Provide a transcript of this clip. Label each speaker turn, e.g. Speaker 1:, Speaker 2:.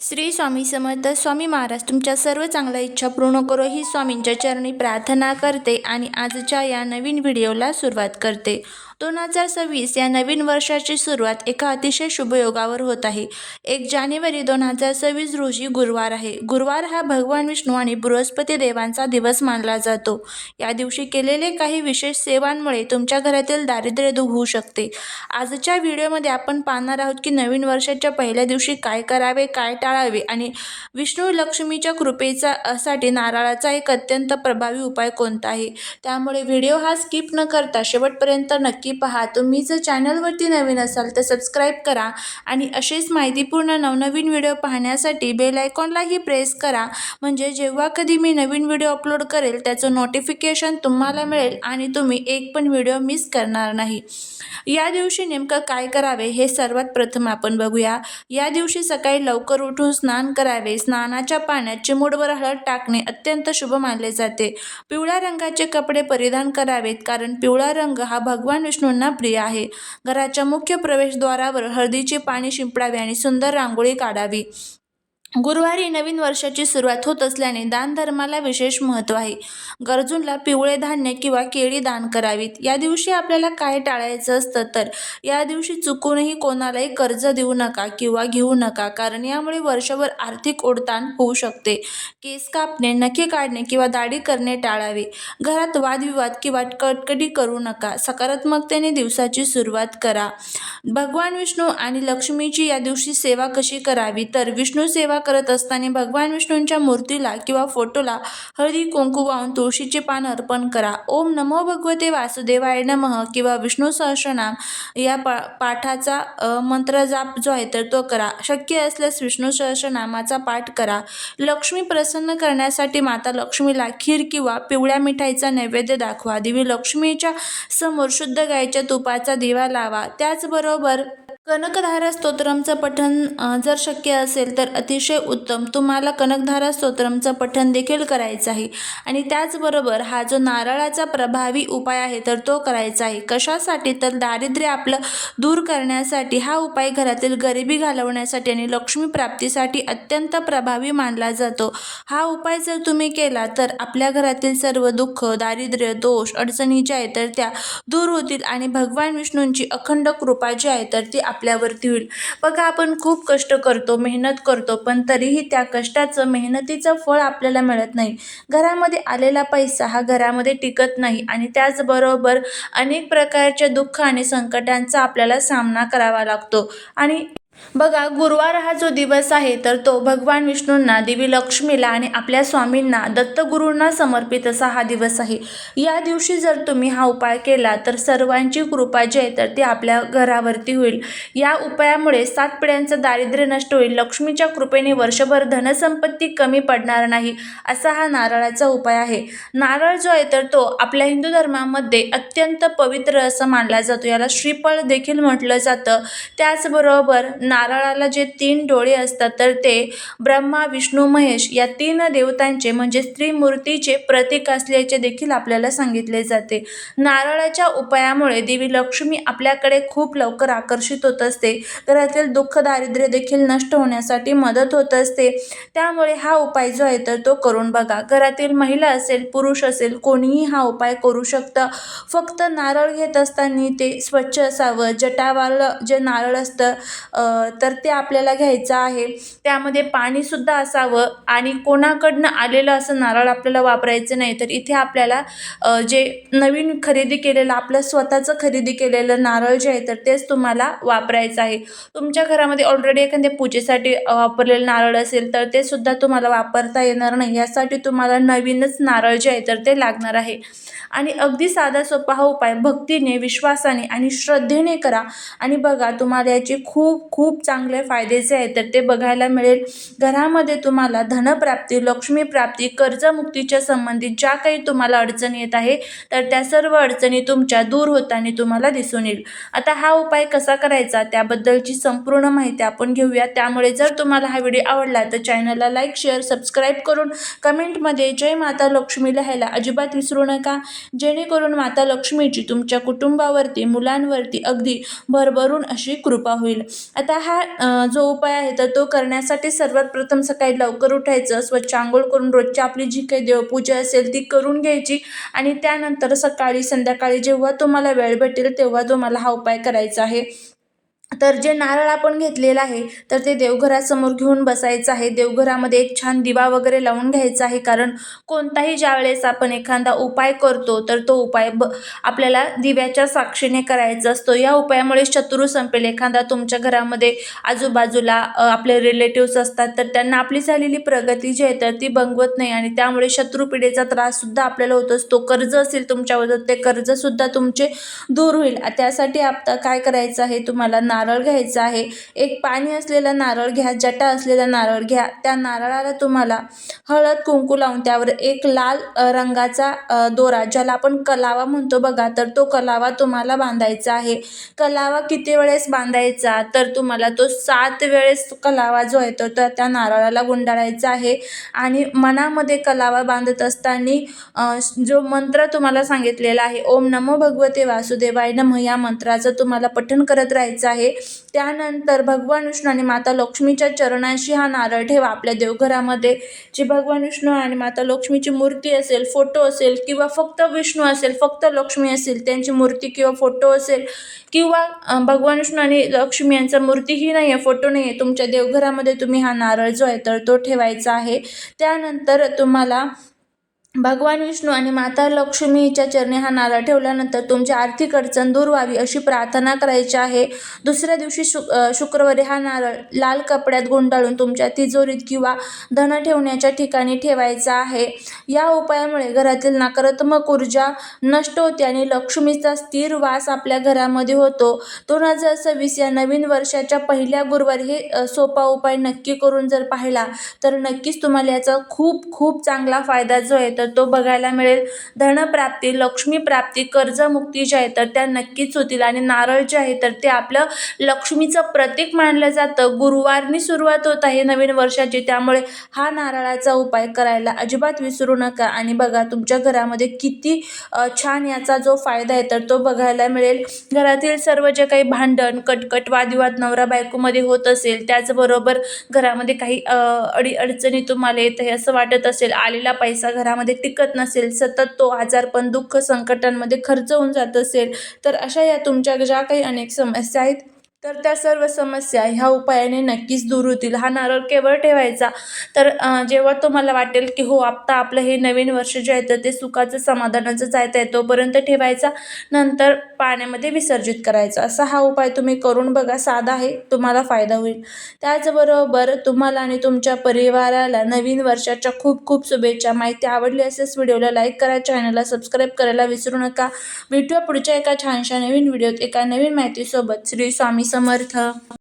Speaker 1: श्री स्वामी समर्थ. स्वामी महाराज तुमच्या सर्व चांगल्या इच्छा पूर्ण करो ही स्वामींच्या चरणी प्रार्थना करते आणि आजच्या या नवीन व्हिडिओला सुरुवात करते. 2026 या नवीन वर्षाची सुरुवात एका अतिशय शुभयोगावर होत आहे. 1 जानेवारी 2026 रोजी गुरुवार आहे. गुरुवार हा भगवान विष्णू आणि बृहस्पती देवांचा दिवस मानला जातो. या दिवशी केलेले काही विशेष सेवांमुळे तुमच्या घरातील दारिद्र्य दूर होऊ शकते. आजच्या व्हिडिओमध्ये आपण पाहणार आहोत की नवीन वर्षाच्या पहिल्या दिवशी काय करावे, काय टाळावे आणि विष्णू लक्ष्मीच्या कृपेसाठी नारळाचा एक अत्यंत प्रभावी उपाय कोणता आहे. त्यामुळे व्हिडिओ हा स्किप न करता शेवटपर्यंत नक्की पहा. तुम्ही जर चॅनलवरती नवीन असाल तर सबस्क्राईब करा आणि असेच माहितीपूर्ण नवनवीन व्हिडिओ पाहण्यासाठी बेल आयकॉनलाही प्रेस करा, म्हणजे जेव्हा कधी मी नवीन व्हिडिओ अपलोड करेल त्याचं नोटिफिकेशन तुम्हाला मिळेल आणि तुम्ही एक पण व्हिडिओ मिस करणार नाही. या दिवशी नेमकं काय करावे हे सर्वात प्रथम आपण बघूया. या दिवशी सकाळी लवकर उठून स्नान करावे. स्नानाच्या पाण्यात चिमूटभर हळद टाकणे अत्यंत शुभ मानले जाते. पिवळ्या रंगाचे कपडे परिधान करावेत, कारण पिवळा रंग हा भगवान विष्णूंना प्रिय आहे. घराच्या मुख्य प्रवेशद्वारावर हळदीचे पाणी शिंपडावे आणि सुंदर रांगोळी काढावी. गुरुवारी नवीन वर्षाची सुरुवात होत असल्याने दानधर्माला विशेष महत्त्व आहे. गरजूंना पिवळे धान्य किंवा केळी दान करावीत. या दिवशी आपल्याला काय टाळायचं असतं तर या दिवशी चुकूनही कोणालाही कर्ज देऊ नका किंवा घेऊ नका, कारण यामुळे वर्षभर आर्थिक ओढताण होऊ शकते. केस कापणे, नखे काढणे किंवा दाढी करणे टाळावे. घरात वादविवाद किंवा कटकटी करू नका. सकारात्मकतेने दिवसाची सुरुवात करा. भगवान विष्णू आणि लक्ष्मीची या दिवशी सेवा कशी करावी तर विष्णू सेवा करत असताना भगवान विष्णूंच्या मूर्तीला किंवा फोटोला हळदी कुंकू वाहून तुळशीचे पान अर्पण करा. ओम नमो भगवते वासुदेवाय नमः किंवा विष्णू सहस्रनाम या पाठाचा मंत्र जाप जो आहे तर तो करा. शक्य असल्यास विष्णू सहस्रनामाचा पाठ करा. लक्ष्मी प्रसन्न करण्यासाठी माता लक्ष्मीला खीर किंवा पिवळ्या मिठाईचा नैवेद्य दाखवा. देवी लक्ष्मीच्या समोर शुद्ध गायीच्या तुपाचा दिवा लावा. त्याचबरोबर कनकधारा स्तोत्रमचं पठण जर शक्य असेल तर अतिशय उत्तम. तुम्हाला कनकधारा स्तोत्रमचं पठण देखील करायचं आहे. आणि त्याचबरोबर हा जो नारळाचा प्रभावी उपाय आहे तर तो करायचा आहे. कशासाठी तर दारिद्र्य आपलं दूर करण्यासाठी. हा उपाय घरातील गरिबी घालवण्यासाठी आणि लक्ष्मी प्राप्तीसाठी अत्यंत प्रभावी मानला जातो. हा उपाय जर तुम्ही केला तर आपल्या घरातील सर्व दुःख, दारिद्र्य, दोष, अडचणी ज्या आहेत तर त्या दूर होतील आणि भगवान विष्णूंची अखंड कृपा जी आहे तर ती आपल्यावरती होईल. बघा, आपण खूप कष्ट करतो, मेहनत करतो, पण तरीही त्या कष्टाचं, मेहनतीचं फळ आपल्याला मिळत नाही. घरामध्ये आलेला पैसा हा घरामध्ये टिकत नाही आणि त्याचबरोबर अनेक प्रकारच्या दुःख आणि संकटांचा आपल्याला सामना करावा लागतो. आणि बघा, गुरुवार हा जो दिवस आहे तर तो भगवान विष्णूंना, देवी लक्ष्मीला आणि आपल्या स्वामींना, दत्तगुरूंना समर्पित असा हा दिवस आहे. या दिवशी जर तुम्ही हा उपाय केला तर सर्वांची कृपा जी आहे तर ती आपल्या घरावरती होईल. या उपायामुळे 7 पिढ्यांचं दारिद्र्य नष्ट होईल. लक्ष्मीच्या कृपेने वर्षभर धनसंपत्ती कमी पडणार नाही, असा हा नारळाचा उपाय आहे. नारळ जो आहे तर तो आपल्या हिंदू धर्मामध्ये अत्यंत पवित्र असं मानला जातो. याला श्रीफळ देखील म्हटलं जातं. त्याचबरोबर नारळाला जे 3 डोळे असतात तर ते ब्रह्मा, विष्णू, महेश या 3 देवतांचे म्हणजे स्त्रीमूर्तीचे प्रतीक असल्याचे देखील आपल्याला सांगितले जाते. नारळाच्या उपायामुळे देवी लक्ष्मी आपल्याकडे खूप लवकर आकर्षित होत असते. घरातील दुःख, दारिद्र्य देखील नष्ट होण्यासाठी मदत होत असते. त्यामुळे हा उपाय जो आहे तर तो करून बघा. घरातील महिला असेल, पुरुष असेल, कोणीही हा उपाय करू शकतं. फक्त नारळ घेत असताना ते स्वच्छ असावं. जटावालं जे नारळ असतं तर ते आपल्याला घ्यायचं आहे. त्यामध्ये पाणीसुद्धा असावं आणि कोणाकडनं आलेलं असं नारळ आपल्याला वापरायचं नाही. तर इथे आपल्याला जे नवीन खरेदी केलेलं, आपलं स्वतःचं खरेदी केलेलं नारळ जे आहे तर तेच तुम्हाला वापरायचं आहे. तुमच्या घरामध्ये ऑलरेडी एखाद्या पूजेसाठी वापरलेलं नारळ असेल तर ते सुद्धा तुम्हाला वापरता येणार नाही. यासाठी तुम्हाला नवीनच नारळ जे आहे तर ते लागणार आहे. आणि अगदी साधा सोपा हा उपाय भक्तीने, विश्वासाने आणि श्रद्धेने करा आणि बघा, तुम्हाला याचे खूप खूप चांगले फायदे जे आहेत तर ते बघायला मिळेल. घरामध्ये तुम्हाला धनप्राप्ती, लक्ष्मीप्राप्ती, कर्जमुक्तीच्या संबंधित ज्या काही तुम्हाला अडचणी येत आहे तर त्या सर्व अडचणी तुमच्या दूर होताना तुम्हाला दिसून येईल. आता हा उपाय कसा करायचा त्याबद्दलची संपूर्ण माहिती आपण घेऊया. त्यामुळे जर तुम्हाला हा व्हिडिओ आवडला तर चॅनलला लाईक, शेअर, सबस्क्राईब करून कमेंटमध्ये जय माता लक्ष्मी लिहायला अजिबात विसरू नका, जेणेकरून माता लक्ष्मीची तुमच्या कुटुंबावरती, मुलांवरती अगदी भरभरून अशी कृपा होईल. आता हा जो उपाय आहे तर तो करण्यासाठी सर्वात प्रथम सकाळी लवकर उठायचं, स्वच्छ अंघोळ करून रोजची आपली जी काही देवपूजा असेल ती करून घ्यायची आणि त्यानंतर सकाळी संध्याकाळी जेव्हा तुम्हाला वेळ भेटेल तेव्हा तुम्हाला हा उपाय करायचा आहे. तर जे नारळ आपण घेतलेलं आहे तर ते देवघरासमोर घेऊन बसायचं आहे. देवघरामध्ये एक छान दिवा वगैरे लावून घ्यायचा आहे, कारण कोणताही ज्यावेळेस आपण एखादा उपाय करतो तर तो उपाय आपल्याला दिव्याच्या साक्षीने करायचा असतो. या उपायामुळे शत्रू संपेल. एखादा तुमच्या घरामध्ये आजूबाजूला आपले रिलेटिव्स असतात तर त्यांना आपली झालेली प्रगती जी आहे तर ती बंगवत नाही आणि त्यामुळे शत्रुपीडेचा त्रास सुद्धा आपल्याला होत असतो. कर्ज असेल तुमच्यावर ते कर्ज सुद्धा तुमचे दूर होईल. त्यासाठी आता काय करायचं आहे, तुम्हाला नारळ घ्यायचा आहे. एक पाणी असलेला नारळ घ्या, जटा असलेला नारळ घ्या. त्या नारळाला तुम्हाला हळद कुंकू लावून त्यावर एक लाल रंगाचा दोरा, ज्याला आपण कलावा म्हणतो बघा, तर तो कलावा तुम्हाला बांधायचा आहे. कलावा किती वेळेस बांधायचा, तर तुम्हाला तो 7 वेळेस कलावा जो आहे तो त्या नारळाला गुंडाळायचा आहे. आणि मनामध्ये कलावा बांधत असताना जो मंत्र तुम्हाला सांगितलेला आहे, ओम नमो भगवते वासुदेवाय नमः, या मंत्राचं तुम्हाला पठण करत राहायचं आहे. त्यानंतर भगवान विष्णू आणि माता लक्ष्मीच्या चरणांशी हा नारळ ठेवा. आपल्या देवघरामध्ये जे भगवान विष्णू आणि माता लक्ष्मीची मूर्ती असेल, फोटो असेल किंवा फक्त विष्णू असेल, फक्त लक्ष्मी असेल, त्यांची मूर्ती किंवा फोटो असेल किंवा भगवान विष्णू आणि लक्ष्मी यांचा मूर्तीही नाही आहे, फोटो नाही आहे, तुमच्या देवघरामध्ये तुम्ही हा नारळ जो आहे तर तो ठेवायचा आहे. त्यानंतर तुम्हाला भगवान विष्णू आणि माता लक्ष्मीच्या चरणी हा नारळ ठेवल्यानंतर तुमची आर्थिक अडचण दूर व्हावी अशी प्रार्थना करायची आहे. दुसऱ्या दिवशी शुक्रवारी हा नारळ लाल कपड्यात गुंडाळून तुमच्या तिजोरीत किंवा धन ठेवण्याच्या ठिकाणी ठेवायचा आहे. या उपायामुळे घरातील नकारात्मक ऊर्जा नष्ट होते आणि लक्ष्मीचा स्थिर वास आपल्या घरामध्ये होतो. 2026 या नवीन वर्षाच्या पहिल्या गुरुवारी हे सोपा उपाय नक्की करून जर पाहिला तर नक्कीच तुम्हाला याचा खूप खूप चांगला फायदा जो आहे तर तो बघायला मिळेल. धनप्राप्ती, लक्ष्मी प्राप्ती, कर्जमुक्ती जे आहे तर त्या नक्कीच होतील. आणि नारळ जे आहे तर ते आपलं लक्ष्मीचं प्रतीक मानलं जातं. गुरुवारनी सुरुवात होत आहे नवीन वर्षाची, त्यामुळे हा नारळाचा उपाय करायला अजिबात विसरू नका. आणि बघा तुमच्या घरामध्ये किती छान याचा जो फायदा आहे तर तो बघायला मिळेल. घरातील सर्व जे काही भांडण, कटकट, वादविवाद नवरा बायकोमध्ये होत असेल, त्याचबरोबर घरामध्ये काही अडीअडचणी तुम्हाला येत आहे असं वाटत असेल, आलेला पैसा घरामध्ये टिकत नसेल, सतत तो आजारपण, दुःख, संकटांमध्ये खर्च होऊन जात असेल, तर अशा या तुमच्या ज्या काही अनेक समस्या आहेत तर त्या सर्व समस्या ह्या उपायाने नक्कीच दूर होतील. हा नारळ केवळ ठेवायचा तर जेव्हा तुम्हाला वाटेल की हो आता आपलं हे नवीन वर्ष जे आहे तर ते सुखाचं, समाधानाचं जायचं आहे, तोपर्यंत ठेवायचा, नंतर पाण्यामध्ये विसर्जित करायचा. असा हा उपाय तुम्ही करून बघा. साधा आहे, तुम्हाला फायदा होईल. त्याचबरोबर तुम्हाला आणि तुमच्या परिवाराला नवीन वर्षाच्या खूप खूप शुभेच्छा. माहिती आवडली असेल व्हिडिओला लाईक करा, चॅनलला सबस्क्राईब करायला विसरू नका. भेटूया पुढच्या एका छानशा नवीन व्हिडिओत एका नवीन माहितीसोबत. श्री स्वामी समर्थ.